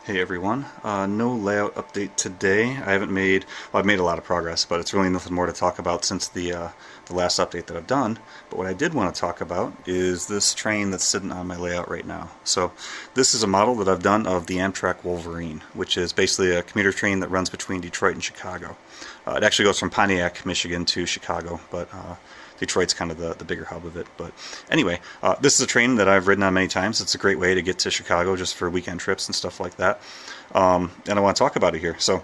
Hey everyone, no layout update today. I've made a lot of progress, but it's really nothing more to talk about since the last update that I've done. But what I did want to talk about is this train that's sitting on my layout right now. So this is a model that I've done of the Amtrak Wolverine, which is basically a commuter train that runs between Detroit and Chicago. It actually goes from Pontiac, Michigan to Chicago, but Detroit's kind of the bigger hub of it. But anyway, this is a train that I've ridden on many times. It's a great way to get to Chicago just for weekend trips and stuff like that. And I want to talk about it here. So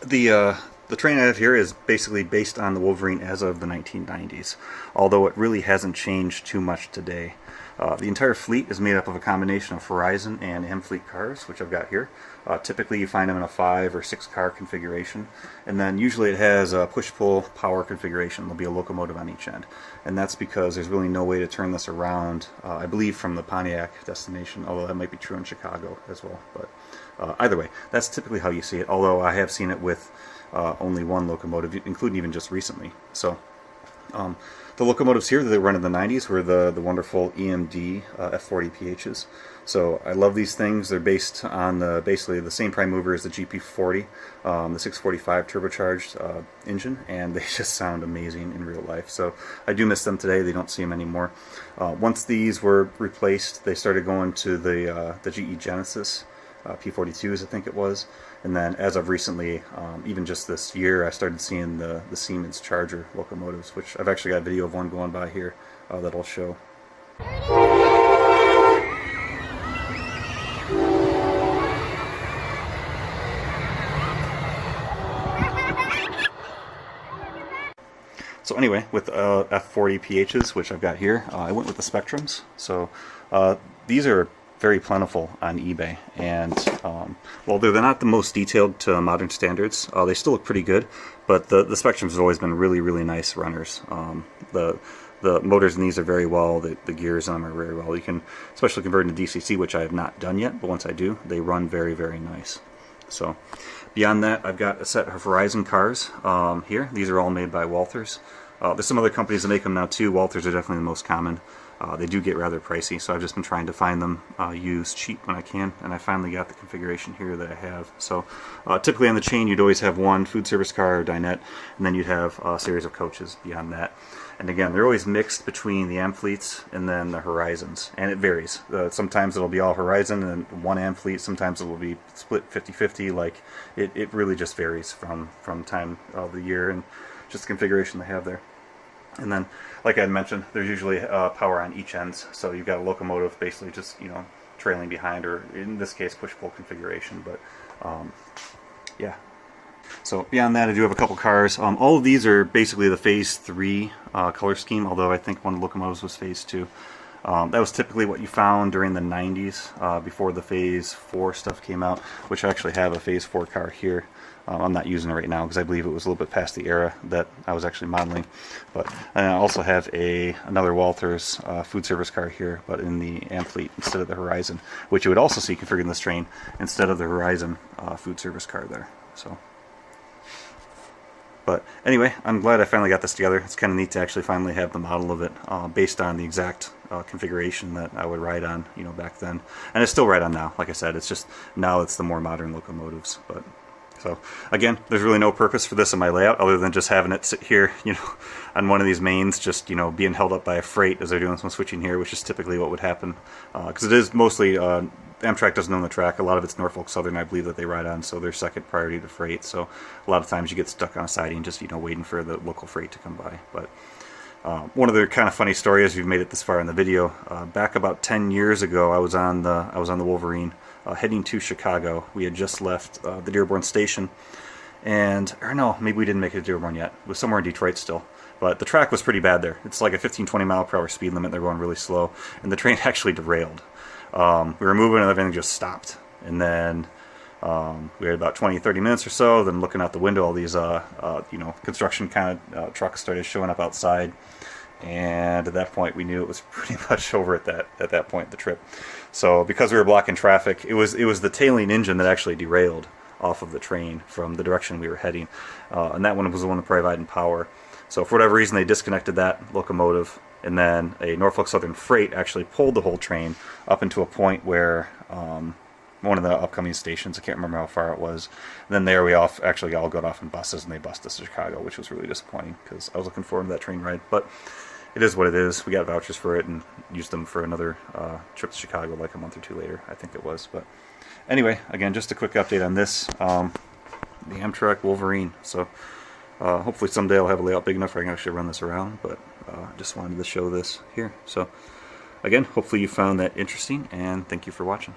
the train I have here is basically based on the Wolverine as of the 1990s, although it really hasn't changed too much today. The entire fleet is made up of a combination of Horizon and Amfleet cars, which I've got here. Typically you find them in a 5 or 6 car configuration, and then usually it has a push-pull power configuration. There'll be a locomotive on each end, and that's because there's really no way to turn this around, I believe, from the Pontiac destination, although that might be true in Chicago as well. But either way, that's typically how you see it, although I have seen it with only one locomotive, including even just recently. So the locomotives here that they run in the 90s were the wonderful EMD F40PHs. So I love these things. They're based on basically the same prime mover as the GP40, the 645 turbocharged engine, and they just sound amazing in real life. So I do miss them today. They don't see them anymore. Once these were replaced, they started going to the GE Genesis P42s, I think it was. And then as of recently, even just this year, I started seeing the Siemens Charger locomotives, which I've actually got a video of one going by here that I'll show. So anyway, with F40PHs, which I've got here, I went with the Spectrums. So these are very plentiful on eBay, and while they're not the most detailed to modern standards, they still look pretty good. But the Spectrums have always been really nice runners. The motors in these are very well. The gears on them are very well. You can especially convert into DCC, which I have not done yet, but once I do, they run very nice. So beyond that, I've got a set of Horizon cars here. These are all made by Walthers. There's some other companies that make them now too. Walthers are definitely the most common. They do get rather pricey, so I've just been trying to find them used cheap when I can, and I finally got the configuration here that I have. So typically on the chain you'd always have one food service car or dinette, and then you'd have a series of coaches beyond that. And again, they're always mixed between the Amfleets and then the Horizons, and it varies. Sometimes it'll be all Horizon and one Amfleet, sometimes it will be split 50-50. Like it really just varies from time of the year and just the configuration they have there. And then, like I had mentioned, there's usually power on each ends, so you've got a locomotive basically just, trailing behind, or in this case, push-pull configuration. But yeah. So beyond that, I do have a couple cars. All of these are basically the Phase 3 color scheme, although I think one of the locomotives was Phase 2. That was typically what you found during the 90s, before the Phase 4 stuff came out, which I actually have a Phase 4 car here. I'm not using it right now because I believe it was a little bit past the era that I was actually modeling. But I also have another Walthers food service car here, but in the Amfleet instead of the Horizon, which you would also see configured in this train instead of the Horizon food service car there. So. But anyway, I'm glad I finally got this together. It's kind of neat to actually finally have the model of it based on the exact configuration that I would ride on, back then. And I still ride on now. Like I said, it's just now it's the more modern locomotives. But so again, there's really no purpose for this in my layout other than just having it sit here, on one of these mains, just being held up by a freight as they're doing some switching here, which is typically what would happen because it is mostly. Amtrak doesn't own the track. A lot of it's Norfolk Southern, I believe, that they ride on, so they're second priority to freight. So a lot of times you get stuck on a siding just waiting for the local freight to come by. But one other kind of funny story, as you've made it this far in the video, back about 10 years ago, I was on the Wolverine heading to Chicago. We had just left the Dearborn station, or no, maybe we didn't make it to Dearborn yet. It was somewhere in Detroit still. But the track was pretty bad there. It's like a 15-20 mile per hour speed limit. They're going really slow, and the train actually derailed. We were moving and everything just stopped. And then we had about 20-30 minutes or so. Then looking out the window, all these construction kind of trucks started showing up outside. And at that point, we knew it was pretty much over at that point the trip. So because we were blocking traffic, it was the tailing engine that actually derailed off of the train from the direction we were heading, and that one was the one providing power. So for whatever reason, they disconnected that locomotive, and then a Norfolk Southern freight actually pulled the whole train up into a point where one of the upcoming stations. I can't remember how far it was. And then there we actually all got off in buses, and they bused us to Chicago, which was really disappointing because I was looking forward to that train ride. But it is what it is. We got vouchers for it and used them for another trip to Chicago like a month or two later, I think it was. But anyway, again, just a quick update on this, the Amtrak Wolverine. So hopefully someday I'll have a layout big enough where I can actually run this around, but just wanted to show this here. So again, hopefully you found that interesting, and thank you for watching.